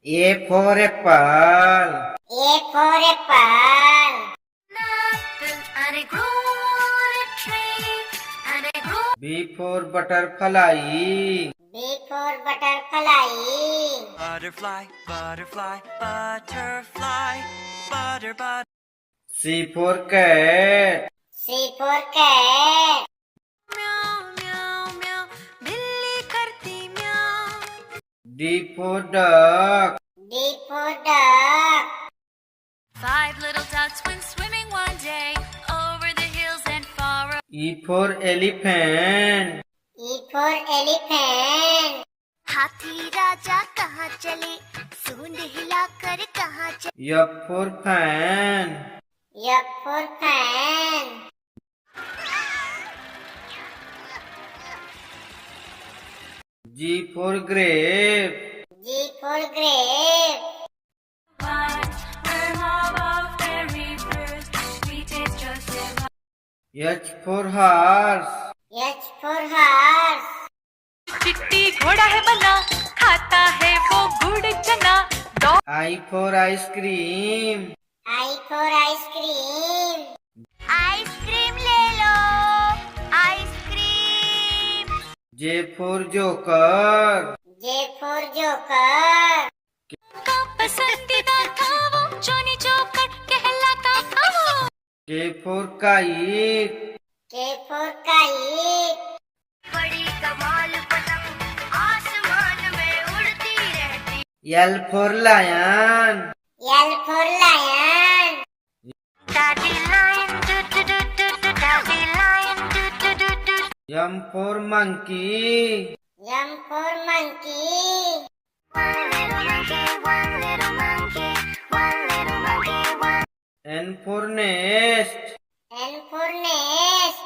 A for apple. A for apple. And it grew on a tree, and it grew. B for butterfly. B for butterfly. Butterfly, butterfly, butterfly, butter. C for cat. C for cat. Meow, meow, meow. बिल्ली करती meow. D for duck. D for duck. 5 little ducks went swimming one day over the hills and far away. E for elephant. E for elephant. हाथी राजा कहाँ चले, सूंड हिलाकर कहाँ चले. F for fan. F for fan. G for grape. G for grape. H for horse. H for horse. चिट्टी घोड़ा है बना, खाता है वो गुड़ चना. I for ice cream. I for ice cream. Ice cream ले लो, ice cream. J for joker. J for joker. का पसंदीदा था वो, जॉनी जोकर कहलाता था वो. K for kite. K for kite. बड़ी कमाल पतंग आसमान में उड़ती रहती. L for lion. L for lion. Daddy lion, do do do do do. Daddy lion, do do do do. M for monkey. M for monkey. One little monkey, one little monkey, one little monkey, one. N for nest. N for nest.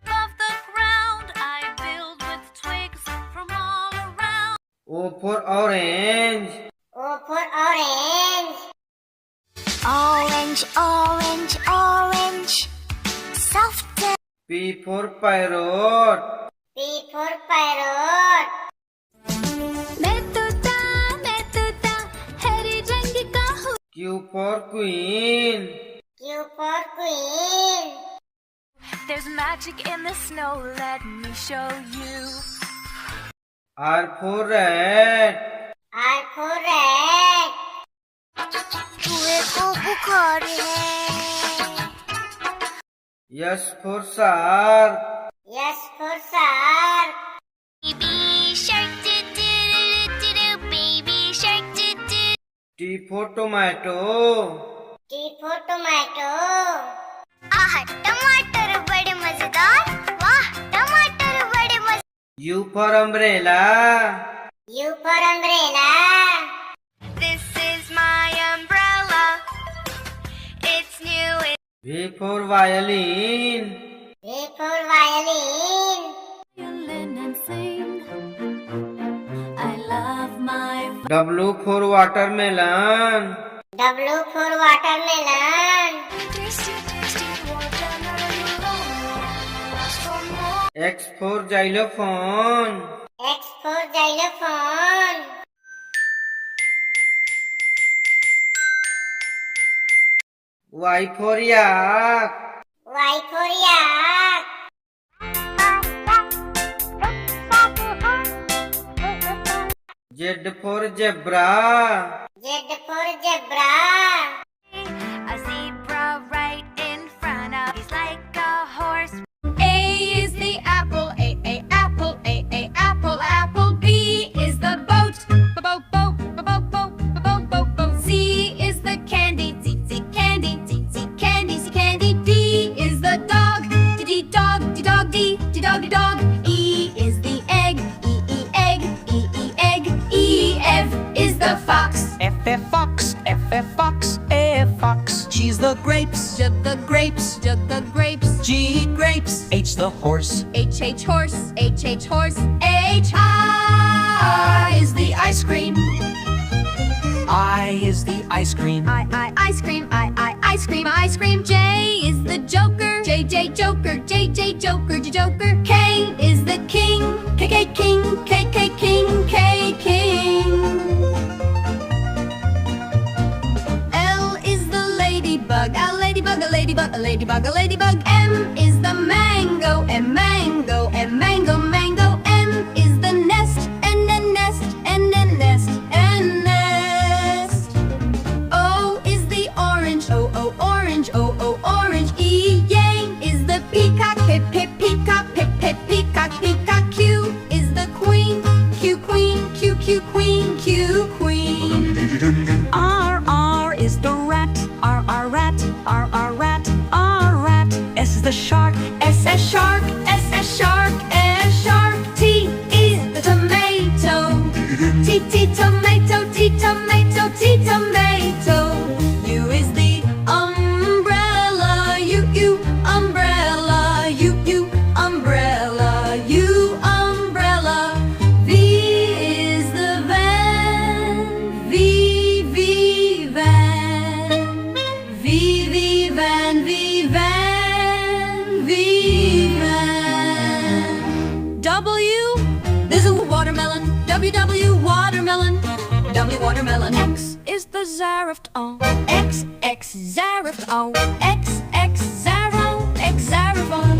Above the ground, I build with twigs from all around. O for orange. O for orange. Orange, orange, orange, soft. P for parrot. P for parrot. मैं तोता, हरे रंग का हूँ. Q for queen. Q for queen. There's magic in the snow, let me show you. R for rat. R for rat. चूहे को बुखार है. S for shark. S for shark. Baby shark, do do do do do, baby shark, do do. T for tomato. T for tomato. आह, टमाटर बड़े मजेदार. वाह, टमाटर बड़े मजेदार. U for umbrella. U for umbrella. This is my umbrella. It's new. V for violin. V for violin. Violin and sing. I love my. W for watermelon. W for watermelon. Tasty, tasty watermelon. Ask for more. X for xylophone. X for xylophone. Y for yak. Y for yak. Z for zebra. Z for zebra. A zebra right in front of. He's like a horse. A is the apple. A apple. A apple. Apple. B is the boat. Boat. Boat. Boat. Boat. Boat. Boat. Boat. C is the candy. Z candy. Z candy. Z candy. D is the dog. D dog. D dog. D dog. D dog. E is the egg. E egg. E egg. E F is the fox. F fox, F fox, F fox. G's the grapes, Jug the grapes. Jug the grapes. G grapes. H the horse, H horse. H horse. H I is the ice cream. I is the ice cream. I ice cream. I ice cream. Ice cream. J is the joker. J joker. J joker. J joker. K is the king. K king. K king. K king. ladybug, a ladybug. M is the mango, and mango, and mango, mango. N is the nest, and a nest, and a nest, and nest. O is the orange, O, O, orange, O, O, orange. E, yay, is the peacock, pip, pip, peacock, pip, pip, peacock, peacock. Q is the queen, Q, queen, Q, Q, queen, Q, queen. R is the rat, R, rat, R, rat, R, rat. S is the shark, S, S, shark, S, S, shark, S, shark. T is the tomato, T, T, tomato, T, tomato, T, tomato. U is the umbrella, U, umbrella, U, umbrella, U, umbrella. V is the van, V, van, V, van, V, van, V, van. W, there's a watermelon, W, watermelon, W, watermelon. X is the xarophone, X, xarophone, X, xarophone.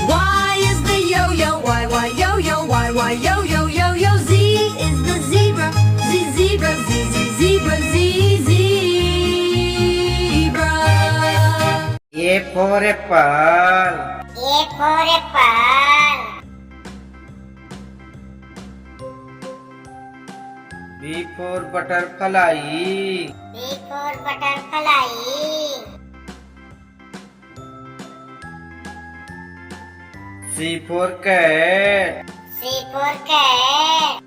Y is the yo-yo, Y, yo-yo, Y, yo-yo, yo-yo. Z is the zebra, Z, zebra, Z, zebra, Z, zebra. A for apple. A for apple. B for butterfly. B for butterfly. C for cat. C for cat.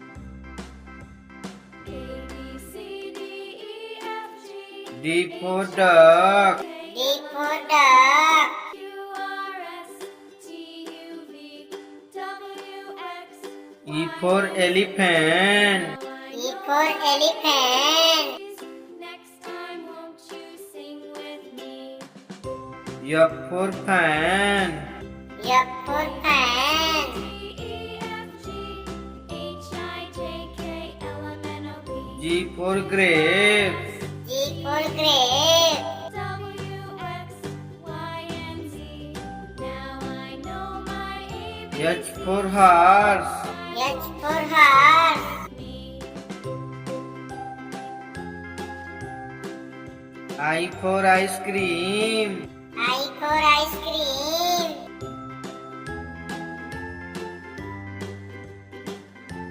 D for duck. D for duck. E for elephant. E for elephant. F for fan. F for fan. G for grape. G for grape. H for horse. H for horse. I for ice cream. I for ice cream.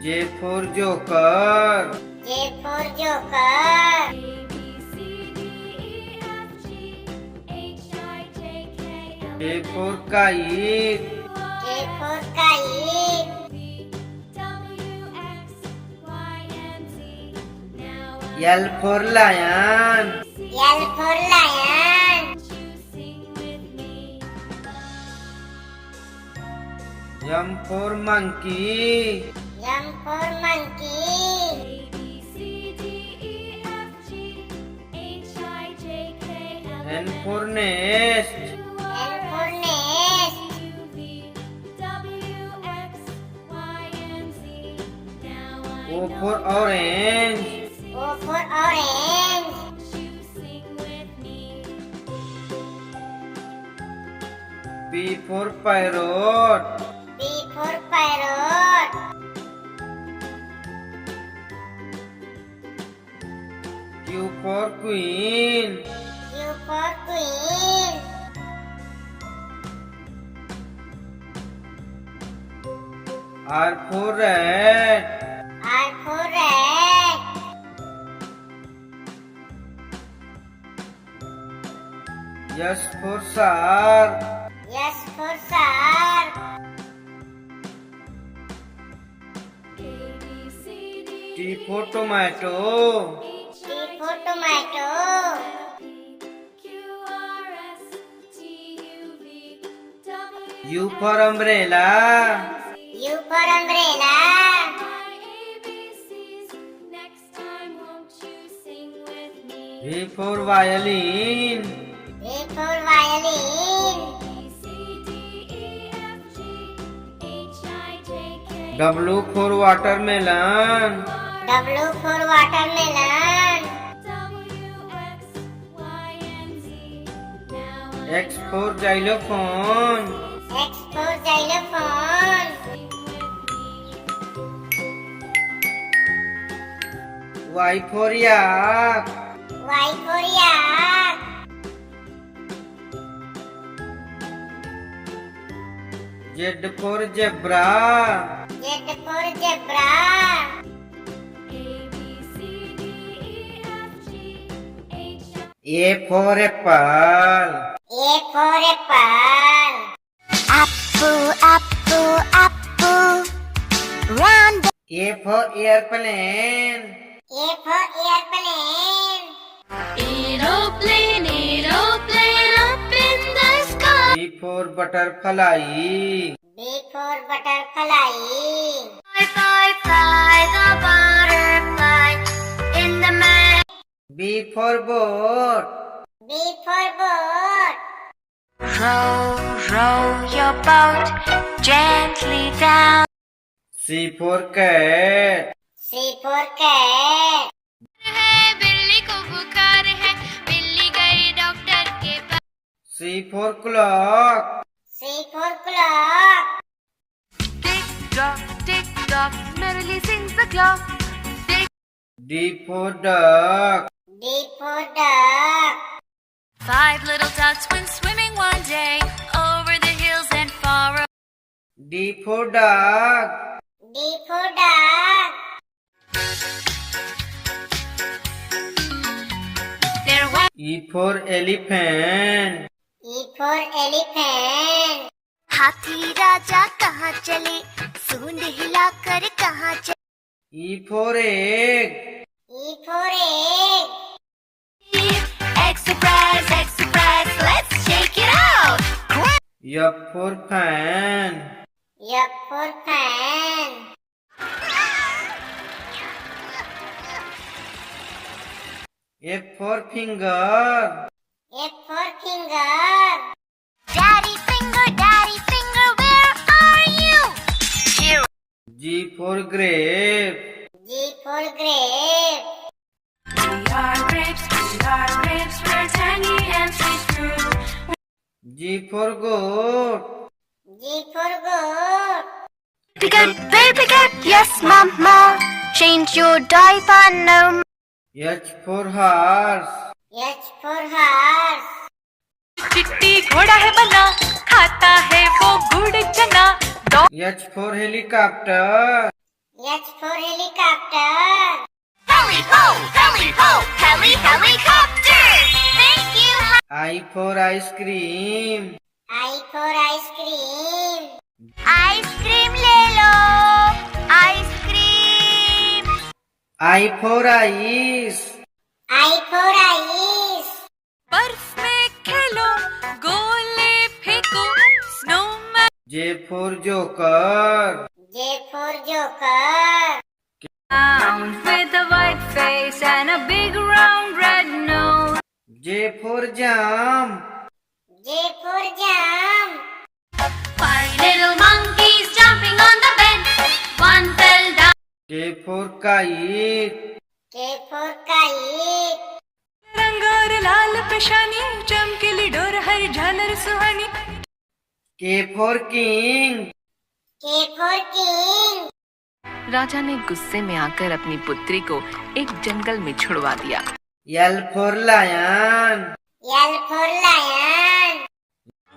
J for joker. J for joker. K for kite. K for kite. L for lion. L for lion. M for monkey. M for monkey. N for nest. N for nest. O for orange. O for orange. P for parrot. P for parrot. Q for queen. Q for queen. R for rat. R for rat. S for shark. S for shark. T for tomato. T for tomato. U for umbrella. U for umbrella. V for violin. V for violin. W for watermelon. W for watermelon. X for xylophone. X for xylophone. Y for yak. Y for yak. Z for zebra. Z for zebra. A for apple. A for apple. Apple, apple, apple. Round. A for airplane. A for airplane. Aeroplane, aeroplane up in the sky. B for butterfly. B for butterfly. Fly, fly, fly the butterfly in the man. B for boat. B for boat. Row, row your boat gently down. C for cat. C for cat. है बिल्ली को बुखार है बिल्ली गई doctor के पास. C for clock. C for clock. Tick tock, merrily sings the clock. Tick. D for duck. D for duck. 5 little ducks went swimming one day over the hills and far away. D for dog. D for duck. There was E for elephant. E for elephant. हाथी राजा कहाँ चले सूंड हिलाकर कहाँ चले. E for egg. E for egg. Extra prize, let's shake it out. F for fan. F for fan. F for finger. F for finger. Daddy finger, where are you? Here. G for grape. G for grape. We are grapes, we're tangy and sweet fruit. G for goat. G for goat. Baby cat, yes mama. Change your diaper, no. H for horse. H for horse. चिट्टी घोड़ा है बना खाता है वो गुड़ चना. H for helicopter. H for helicopter. Helicopter. Thank you. I for ice cream. I for ice cream. Ice cream ले लो. Ice cream. I for ice. I for ice. बर्फ में खेलो गोले फेंको snowman. J for joker. J for joker. With a white face and a big round red nose. J for jump. J for jump. 5 little monkeys jumping on the bed. One fell down. K for kite. K for kite. रंग और लाल पेशानी चमकीली door हर झालर सुहानी. K for king. K for king. राजा ने गुस्से में आकर अपनी पुत्री को एक जंगल में छुड़वा दिया. L for lion. L for lion.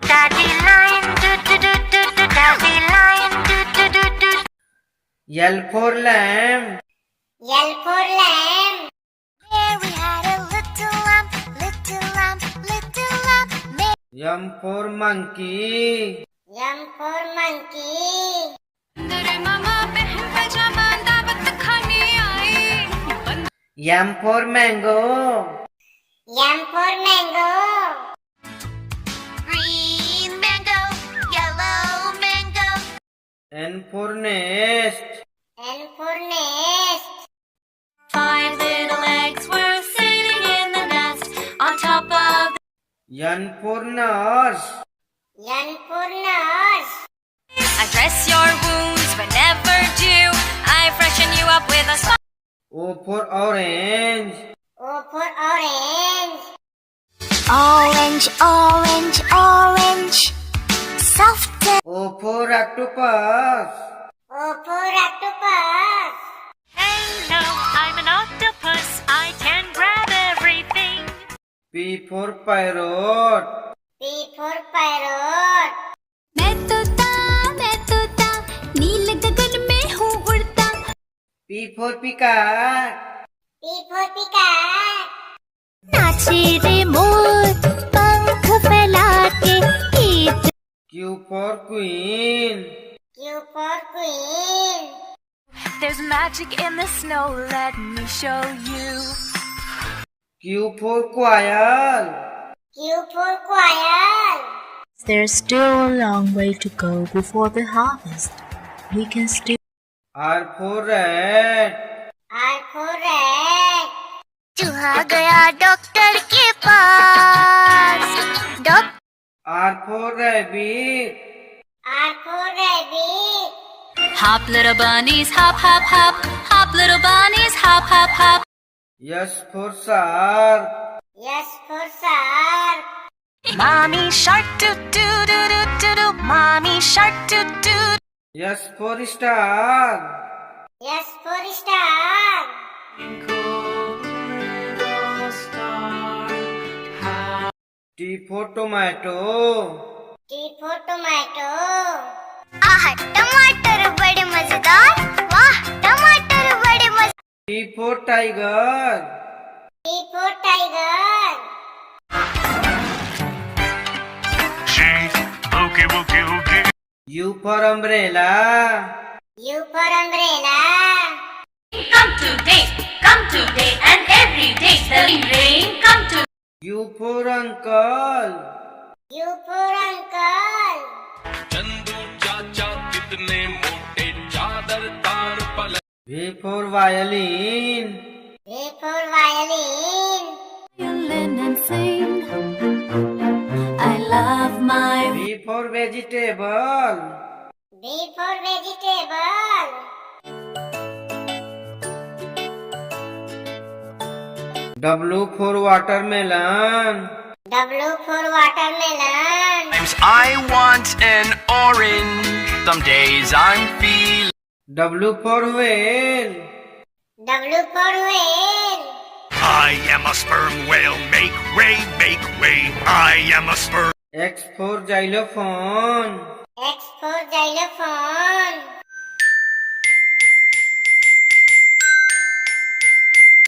Daddy lion do do do do do. Daddy lion do do do do. L for lamb. L for lamb. There we had a little lamb, little lamb, little lamb. M for monkey. M for monkey. मेरे मामा बहन पजामा दावत खाने आई. M for mango. M for mango. Green mango, yellow mango. N for nest. N for nest. 5 little eggs were sitting in the nest on top of. N for nurse. N for nurse. I dress your wounds whenever due. I freshen you up with a smile. O for orange. O for orange. Orange, orange, orange. Soft. O for octopus. O for octopus. Hello, I'm an octopus. I can grab everything. P for parrot. P for parrot. मैं तोता नील गगन में हूँ उड़ता. P for peacock. P for peacock. नाचे रे मोर पंख फैला के गीत. Q for queen. Q for queen. There's magic in the snow, let me show you. Q for quail. Q for quail. There's still a long way to go before the harvest. We can still R for rat. R for rat. चूहा गया doctor के पास. R for rabbit. R for rabbit. Hop little bunnies, hop hop hop. Hop little bunnies, hop hop hop. S for shark. S for shark. Mommy shark doo doo doo doo doo doo. Mommy shark doo doo. S for star. S for star. T for tomato. T for tomato. आह टमाटर बड़े मजेदार. वाह टमाटर बड़े मजेदार. T for tiger. T for tiger. U for umbrella. U for umbrella. Come today, and every day the rain come to. U for uncle. U for uncle. V for violin. V for violin. Violin and sing. I love my. V for vegetable. V for vegetable. W for watermelon. W for watermelon. I want an orange. Some days I'm feeling. W for whale. W for whale. I am a sperm whale. Make way, make way. I am a sperm. X for xylophone. X for xylophone.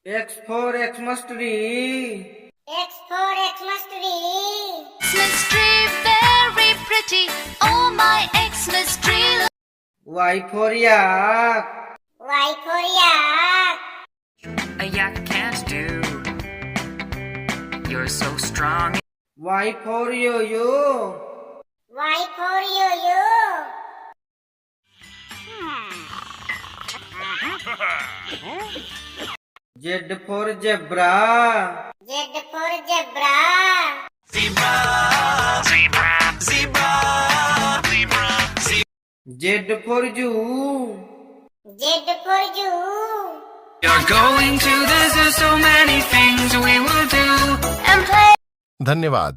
X for Xmas tree. X for Xmas tree. Xmas tree very pretty. Oh my Xmas tree. Y for yak. Y for yak. A yak can't do. You're so strong. Y for yo-yo. Y for yo-yo. Z for zebra. Z for zebra. Z for zoo. Z for zoo. You're going to the zoo, so many things we will do. And play. धन्यवाद।